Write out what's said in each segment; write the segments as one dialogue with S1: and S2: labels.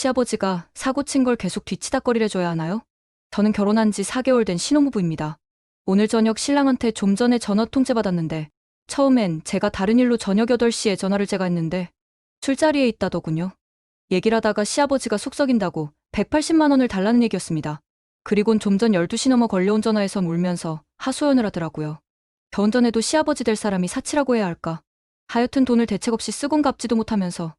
S1: 시아버지가 사고 친 걸 계속 뒤치다꺼리래줘야 하나요? 저는 결혼한 지 4개월 된 신혼부부입니다. 오늘 저녁 신랑한테 좀 전에 전화 통제받았는데 처음엔 제가 다른 일로 저녁 8시에 전화를 제가 했는데 술자리에 있다더군요. 얘기를 하다가 시아버지가 속 썩인다고 180만 원을 달라는 얘기였습니다. 그리곤 좀 전 12시 넘어 걸려온 전화에선 울면서 하소연을 하더라고요. 결혼 전에도 시아버지 될 사람이 사치라고 해야 할까? 하여튼 돈을 대책 없이 쓰곤 갚지도 못하면서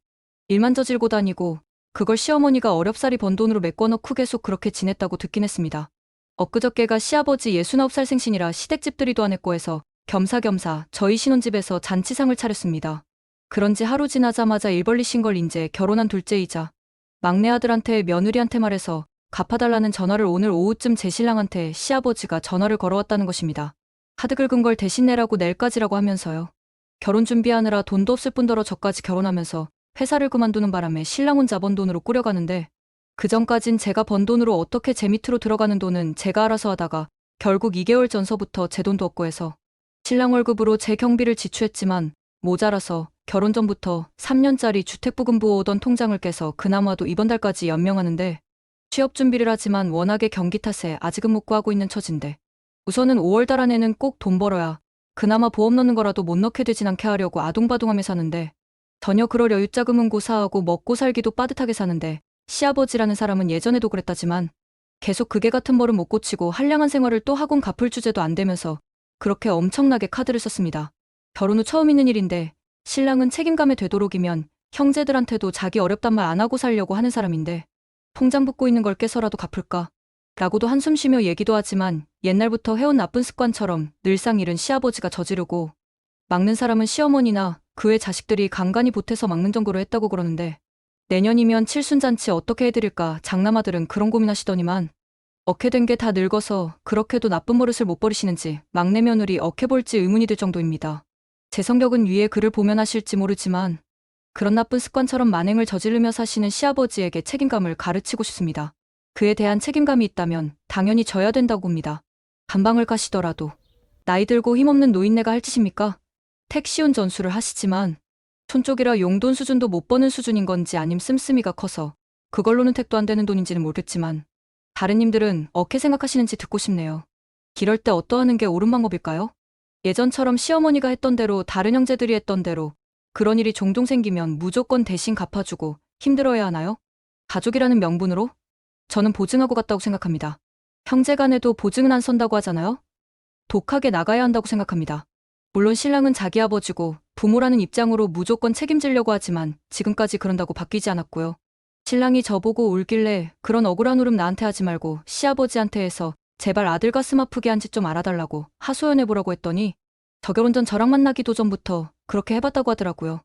S1: 일만 저질고 다니고 그걸 시어머니가 어렵사리 번 돈으로 메꿔넣고 계속 그렇게 지냈다고 듣긴 했습니다. 엊그저께가 시아버지 69살 생신이라 시댁집들이도 안 했고 해서 겸사겸사 저희 신혼집에서 잔치상을 차렸습니다. 그런지 하루 지나자마자 일 벌리신 걸 인제 결혼한 둘째이자 막내 아들한테 며느리한테 말해서 갚아달라는 전화를 오늘 오후쯤 제 신랑한테 시아버지가 전화를 걸어왔다는 것입니다. 카드 긁은 걸 대신 내라고 내일까지라고 하면서요. 결혼 준비하느라 돈도 없을 뿐더러 저까지 결혼하면서 회사를 그만두는 바람에 신랑 혼자 번 돈으로 꾸려가는데 그전까진 제가 번 돈으로 어떻게 제 밑으로 들어가는 돈은 제가 알아서 하다가 결국 2개월 전서부터 제 돈도 없고 해서 신랑 월급으로 제 경비를 지출했지만 모자라서 결혼 전부터 3년짜리 주택부금부 오던 통장을 깨서 그나마도 이번 달까지 연명하는데 취업 준비를 하지만 워낙에 경기 탓에 아직은 못 구하고 있는 처진데 우선은 5월달 안에는 꼭 돈 벌어야 그나마 보험 넣는 거라도 못 넣게 되진 않게 하려고 아둥바둥하며 사는데 전혀 그럴 여윳자금은 고사하고 먹고 살기도 빠듯하게 사는데 시아버지라는 사람은 예전에도 그랬다지만 계속 그게 같은 벌은 못 고치고 한량한 생활을 또 하곤 갚을 주제도 안 되면서 그렇게 엄청나게 카드를 썼습니다. 결혼 후 처음 있는 일인데 신랑은 책임감에 되도록이면 형제들한테도 자기 어렵단 말 안 하고 살려고 하는 사람인데 통장 붓고 있는 걸 깨서라도 갚을까? 라고도 한숨 쉬며 얘기도 하지만 옛날부터 해온 나쁜 습관처럼 늘상 일은 시아버지가 저지르고 막는 사람은 시어머니나 그의 자식들이 간간히 보태서 막는 정도로 했다고 그러는데 내년이면 칠순잔치 어떻게 해드릴까 장남아들은 그런 고민하시더니만 어케 된 게 다 늙어서 그렇게도 나쁜 버릇을 못 버리시는지 막내 며느리 어케 볼지 의문이 들 정도입니다. 제 성격은 위에 글을 보면 아실지 모르지만 그런 나쁜 습관처럼 만행을 저지르며 사시는 시아버지에게 책임감을 가르치고 싶습니다. 그에 대한 책임감이 있다면 당연히 져야 된다고 봅니다. 감방을 가시더라도 나이 들고 힘없는 노인네가 할 짓입니까? 택시운 전수를 하시지만 촌쪽이라 용돈 수준도 못 버는 수준인 건지 아님 씀씀이가 커서 그걸로는 택도 안 되는 돈인지는 모르겠지만 다른 님들은 어떻게 생각하시는지 듣고 싶네요. 이럴 때 어떠하는 게 옳은 방법일까요? 예전처럼 시어머니가 했던 대로 다른 형제들이 했던 대로 그런 일이 종종 생기면 무조건 대신 갚아주고 힘들어야 하나요? 가족이라는 명분으로? 저는 보증하고 갔다고 생각합니다. 형제간에도 보증은 안 선다고 하잖아요? 독하게 나가야 한다고 생각합니다. 물론 신랑은 자기 아버지고 부모라는 입장으로 무조건 책임지려고 하지만 지금까지 그런다고 바뀌지 않았고요. 신랑이 저보고 울길래 그런 억울한 울음 나한테 하지 말고 시아버지한테 해서 제발 아들 가슴 아프게 한 짓 좀 알아달라고 하소연해보라고 했더니 저 결혼 전 저랑 만나기도 전부터 그렇게 해봤다고 하더라고요.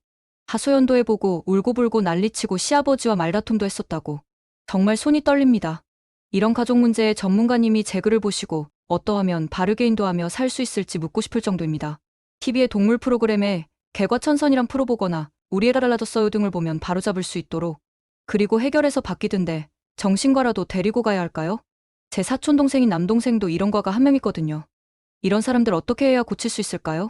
S1: 하소연도 해보고 울고불고 난리치고 시아버지와 말다툼도 했었다고. 정말 손이 떨립니다. 이런 가족 문제에 전문가님이 제 글을 보시고 어떠하면 바르게 인도하며 살 수 있을지 묻고 싶을 정도입니다. TV의 동물 프로그램에 개과천선이란 프로 보거나 우리 애가 달라졌어요 등을 보면 바로잡을 수 있도록 그리고 해결해서 바뀌던데 정신과라도 데리고 가야 할까요? 제 사촌동생인 남동생도 이런 과가 한 명 있거든요. 이런 사람들 어떻게 해야 고칠 수 있을까요?